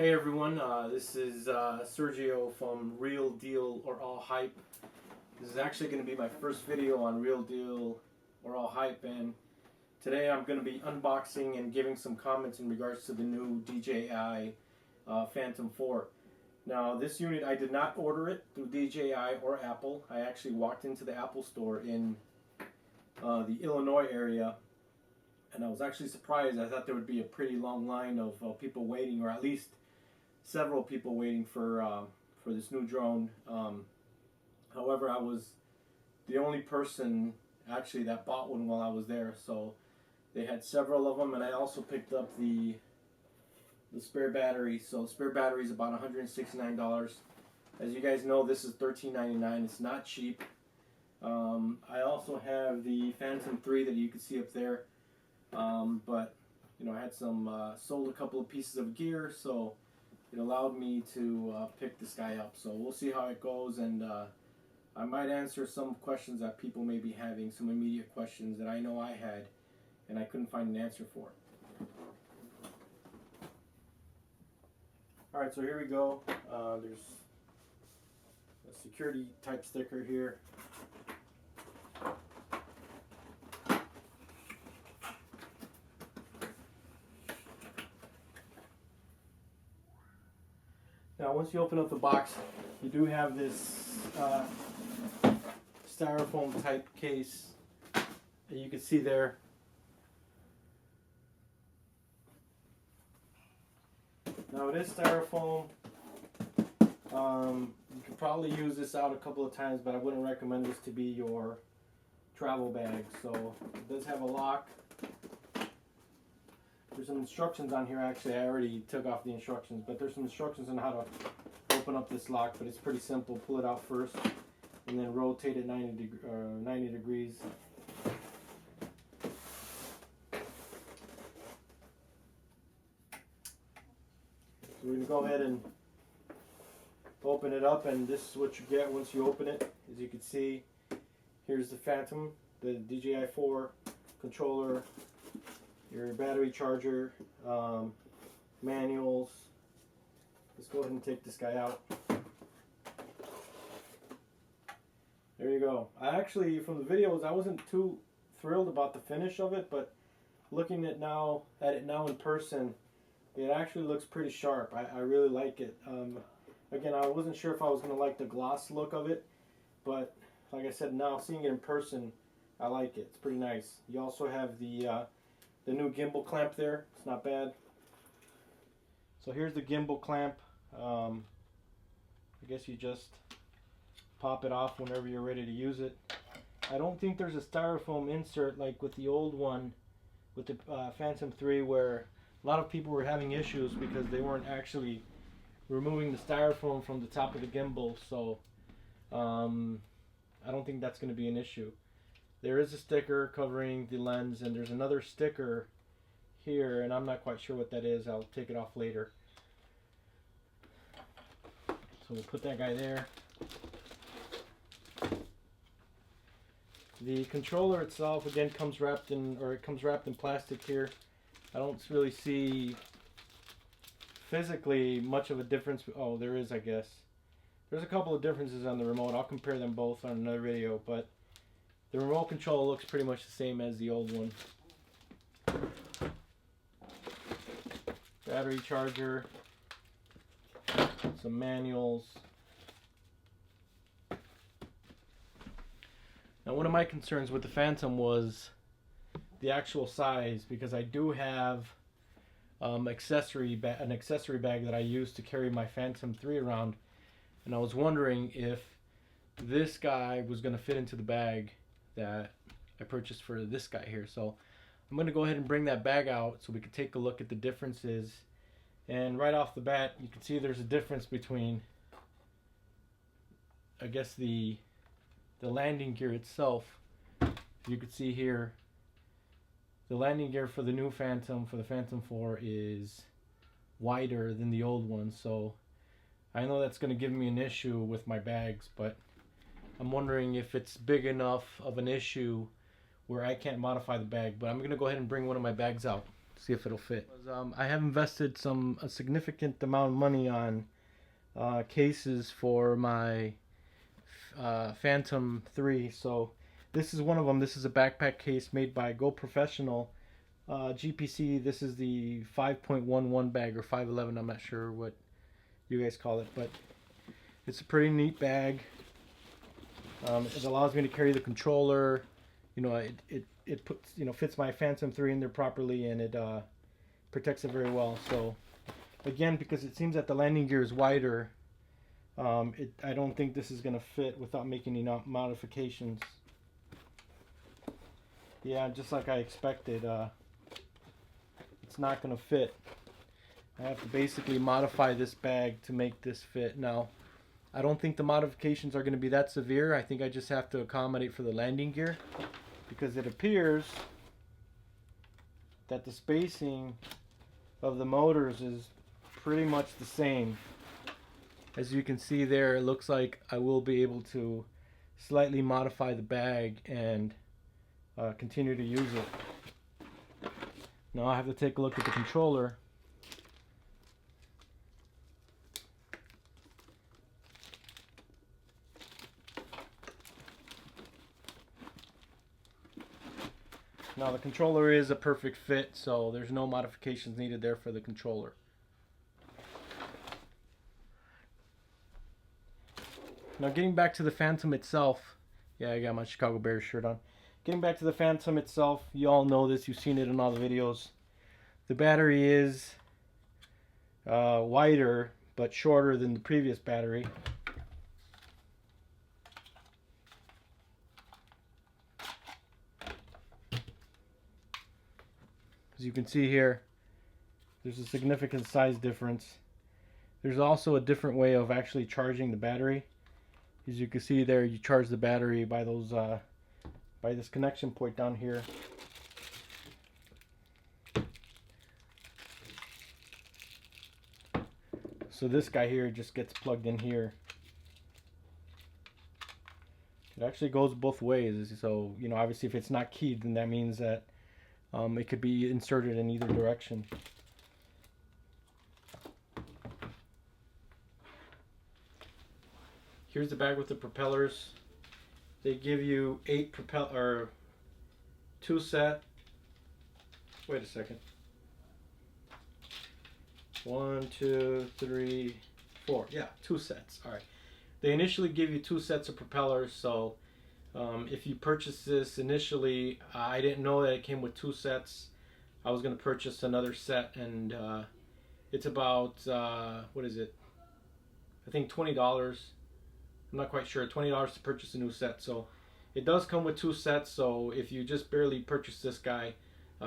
Hey everyone, this is Sergio from Real Deal or All Hype. This is actually going to be my first video on Real Deal or All Hype, and today I'm going to be unboxing and giving some comments in regards to the new DJI Phantom 4. Now this unit, I did not order it through DJI or Apple. I actually walked into the Apple store in the Illinois area, and I was actually surprised. I thought there would be a pretty long line of people waiting, or at least several people waiting for this new drone. However, I was the only person actually that bought one while I was there, so they had several of them, and I also picked up the spare battery. So the spare battery is about $169. As you guys know, this is $13.99. It's not cheap. I also have the Phantom 3 that you can see up there, but you know, I had sold a couple of pieces of gear, so it allowed me to pick this guy up. So we'll see how it goes, and I might answer some questions that people may be having, some immediate questions that I know I had and I couldn't find an answer for. Alright, so here we go. There's a security type sticker here. Now, once you open up the box, you do have this styrofoam type case that you can see there. Now, it is styrofoam. You could probably use this out a couple of times, but I wouldn't recommend this to be your travel bag. So it does have a lock. There's some instructions on here. Actually, I already took off the instructions, but there's some instructions on how to open up this lock, but it's pretty simple. Pull it out first and then rotate it 90 degrees. So we're going to go ahead and open it up, and this is what you get once you open it. As you can see, here's the Phantom, the DJI 4 controller, your battery charger, manuals. Let's go ahead and take this guy out. There you go. I actually, from the videos, I wasn't too thrilled about the finish of it, but looking at it now in person, it actually looks pretty sharp. I really like it. Again, I wasn't sure if I was going to like the gloss look of it, but like I said, now seeing it in person, I like it. It's pretty nice. You also have the new gimbal clamp there. It's not bad. So here's the gimbal clamp. I guess you just pop it off whenever you're ready to use it. I don't think there's a styrofoam insert like with the old one, with the Phantom 3, where a lot of people were having issues because they weren't actually removing the styrofoam from the top of the gimbal. So I don't think that's going to be an issue. There is a sticker covering the lens, and there's another sticker here, and I'm not quite sure what that is. I'll take it off later. So we'll put that guy there. The controller itself, again, comes wrapped in plastic here. I don't really see physically much of a difference. Oh, there is, I guess. There's a couple of differences on the remote. I'll compare them both on another video, but the remote control looks pretty much the same as the old one. Battery charger, some manuals. Now, one of my concerns with the Phantom was the actual size, because I do have an accessory bag that I use to carry my Phantom 3 around, and I was wondering if this guy was going to fit into the bag that I purchased for this guy here. So I'm going to go ahead and bring that bag out so we can take a look at the differences. And right off the bat, you can see there's a difference between, I guess, the landing gear itself. You can see here, the landing gear for the new Phantom, for the Phantom 4, is wider than the old one. So I know that's going to give me an issue with my bags, but I'm wondering if it's big enough of an issue where I can't modify the bag. But I'm going to go ahead and bring one of my bags out. see if it'll fit. I have invested a significant amount of money on cases for my Phantom 3. So this is one of them. This is a backpack case made by Go Professional GPC. This is the 5.11 bag, or 511. I'm not sure what you guys call it, but it's a pretty neat bag. It allows me to carry the controller. You know, it puts, you know, fits my Phantom 3 in there properly, and it protects it very well. So again, because it seems that the landing gear is wider, I don't think this is going to fit without making any modifications. Yeah, just like I expected, it's not going to fit. I have to basically modify this bag to make this fit. Now, I don't think the modifications are going to be that severe. I think I just have to accommodate for the landing gear, because it appears that the spacing of the motors is pretty much the same. As you can see there, it looks like I will be able to slightly modify the bag and continue to use it. Now I have to take a look at the controller. Now the controller is a perfect fit, so there's no modifications needed there for the controller. Now getting back to the Phantom itself, yeah, I got my Chicago Bears shirt on. Getting back to the Phantom itself, you all know this, you've seen it in all the videos. The battery is wider but shorter than the previous battery. As you can see here, there's a significant size difference. There's also a different way of actually charging the battery. As you can see there, you charge the battery by those by this connection point down here. So this guy here just gets plugged in here. It actually goes both ways. So, you know, obviously if it's not keyed, then that means that it could be inserted in either direction. Here's the bag with the propellers. They give you 2 set. Wait a second. 1, 2, 3, 4. Yeah, 2 sets. All right. They initially give you 2 sets of propellers. So if you purchase this initially, I didn't know that it came with 2 sets. I was going to purchase another set, and it's about what is it? I think $20. I'm not quite sure. $20 to purchase a new set. So it does come with 2 sets. So if you just barely purchase this guy,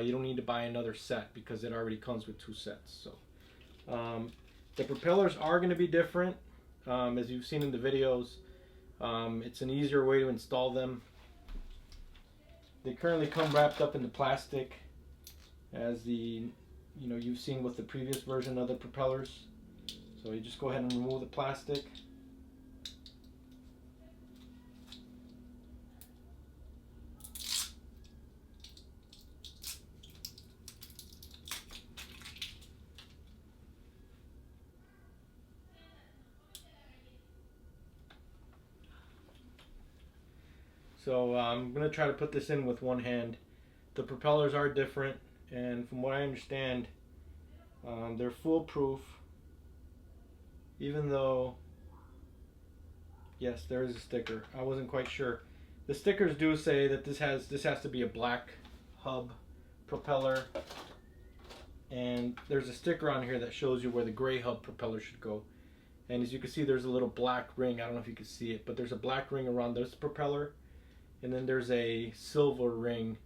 you don't need to buy another set because it already comes with 2 sets. So the propellers are going to be different, as you've seen in the videos. It's an easier way to install them. They currently come wrapped up in the plastic, as you've seen with the previous version of the propellers. So you just go ahead and remove the plastic. So I'm going to try to put this in with one hand. The propellers are different, and from what I understand, they're foolproof, even though, yes, there is a sticker. I wasn't quite sure. The stickers do say that this has to be a black hub propeller, and there's a sticker on here that shows you where the gray hub propeller should go. And as you can see, there's a little black ring. I don't know if you can see it, but there's a black ring around this propeller. And then there's a silver ring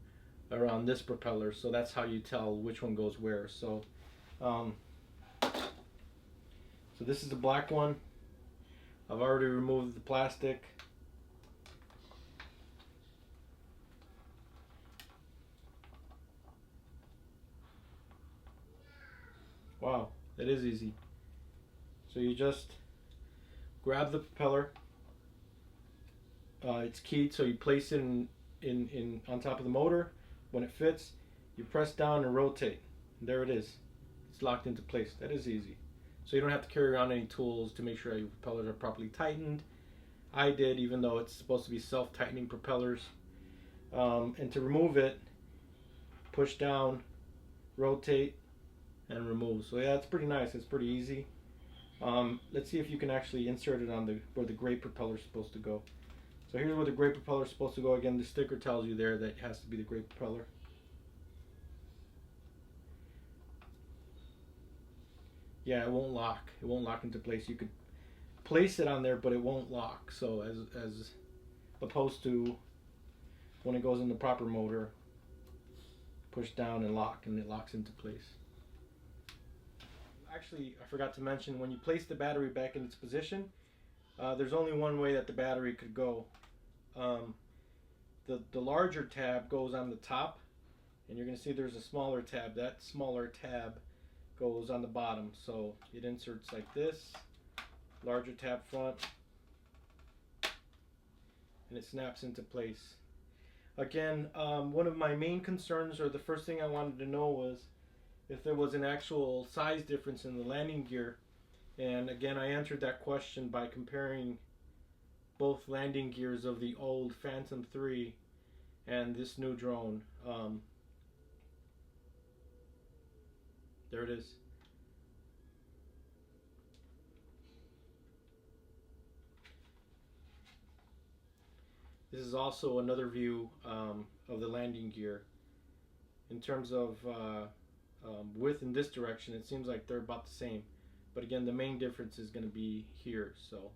around this propeller, so that's how you tell which one goes where. So, so this is the black one. I've already removed the plastic. Wow, that is easy. So you just grab the propeller. It's keyed, so you place it in on top of the motor. When it fits, you press down and rotate. And there it is. It's locked into place. That is easy. So you don't have to carry around any tools to make sure your propellers are properly tightened. I did, even though it's supposed to be self-tightening propellers. And to remove it, push down, rotate, and remove. So yeah, it's pretty nice. It's pretty easy. Let's see if you can actually insert it on where the gray propeller is supposed to go. So here's where the gray propeller is supposed to go. Again, the sticker tells you there that it has to be the gray propeller. Yeah, it won't lock. It won't lock into place. You could place it on there, but it won't lock. So as opposed to when it goes in the proper motor, push down and lock, and it locks into place. Actually, I forgot to mention, when you place the battery back in its position, there's only one way that the battery could go. The larger tab goes on the top, and you're going to see there's a smaller tab. That smaller tab goes on the bottom, so it inserts like this, larger tab front, and it snaps into place. Again, one of my main concerns, or the first thing I wanted to know, was if there was an actual size difference in the landing gear. And again, I answered that question by comparing both landing gears of the old Phantom 3 and this new drone. There it is. This is also another view of the landing gear. In terms of width in this direction, it seems like they're about the same. But again, the main difference is going to be here. So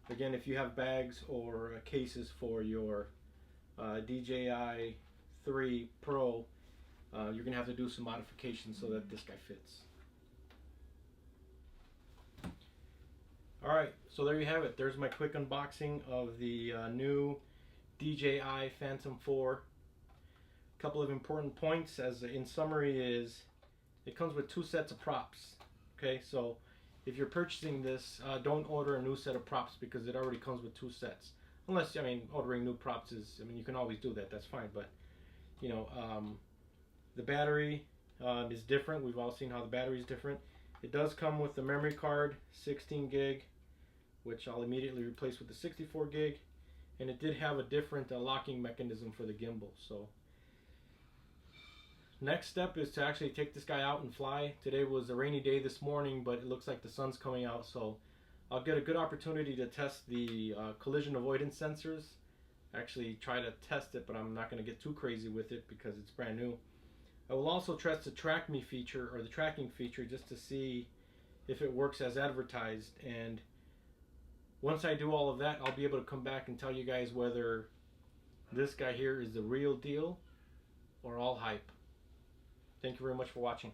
again, if you have bags or cases for your DJI 3 Pro, you're going to have to do some modifications so that this guy fits. Alright, so there you have it. There's my quick unboxing of the new DJI Phantom 4. A couple of important points as in summary is it comes with 2 sets of props. Okay, so if you're purchasing this, don't order a new set of props because it already comes with 2 sets. Unless, I mean, ordering new props is, I mean, you can always do that, that's fine, but you know, the battery is different. We've all seen how the battery is different. It does come with the memory card, 16 gig, which I'll immediately replace with the 64 gig, and it did have a different locking mechanism for the gimbal. So next step is to actually take this guy out and fly. Today was a rainy day this morning, but it looks like the sun's coming out, so I'll get a good opportunity to test the collision avoidance sensors. Actually try to test it, but I'm not going to get too crazy with it because it's brand new. I will also test the track me feature, or the tracking feature, just to see if it works as advertised. And once I do all of that, I'll be able to come back and tell you guys whether this guy here is the real deal or all hype. Thank you very much for watching.